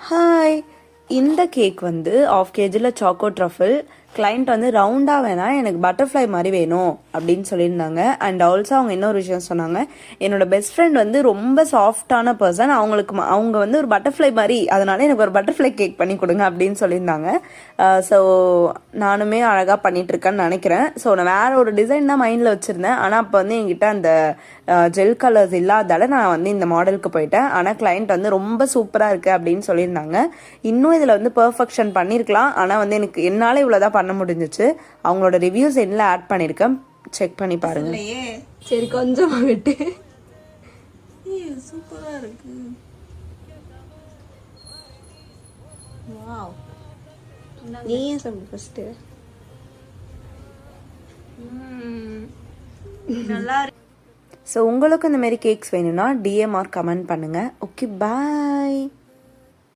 Hi, இந்த cake வந்து 1/2 kg choco truffle. Client வந்து ரவுண்டாக வேணாம், எனக்கு பட்டர்ஃப்ளை மாதிரி வேணும் அப்படின்னு சொல்லியிருந்தாங்க. அண்ட் ஆல்சோ அவங்க இன்னொரு விஷயம் சொன்னாங்க, என்னோட பெஸ்ட் ஃப்ரெண்ட் வந்து ரொம்ப சாஃப்டான பர்சன், அவங்க வந்து ஒரு பட்டர்ஃப்ளை மாதிரி, அதனால எனக்கு ஒரு பட்டர்ஃப்ளை கேக் பண்ணி கொடுங்க அப்படின்னு சொல்லியிருந்தாங்க. ஸோ நானுமே அழகாக பண்ணிகிட்ருக்கேன்னு நினைக்கிறேன். ஸோ நான் வேறு ஒரு டிசைன் தான் மைண்டில் வச்சுருந்தேன். ஆனால் அப்போ வந்து என்கிட்ட அந்த ஜெல் கலர்ஸ் இல்லாதால நான் வந்து இந்த மாடலுக்கு போயிட்டேன். ஆனால் கிளைண்ட் வந்து ரொம்ப சூப்பராக இருக்குது அப்படின்னு சொல்லியிருந்தாங்க. இன்னும் இதில் வந்து பெர்ஃபெக்ஷன் பண்ணியிருக்கலாம், ஆனால் வந்து என்னால் இவ்வளோதான் பண்ண முடிஞ்சிச்சு. அவங்களோட ரிவ்யூஸ் என்ன ஆட் பண்ணியிருக்கேன், செக் பண்ணி பாருங்க. சரி, கொஞ்சமா விட்டு. சூப்பரா இருக்கு. வாவ், நீயே சொல்லு ஃபர்ஸ்ட். நல்லா இருக்கு. ஸோ உங்களுக்கு இந்த மாதிரி கேக்ஸ் வேணும்னா டிஎம்ஆர் கமெண்ட் பண்ணுங்கள். ஓகே, பாய்.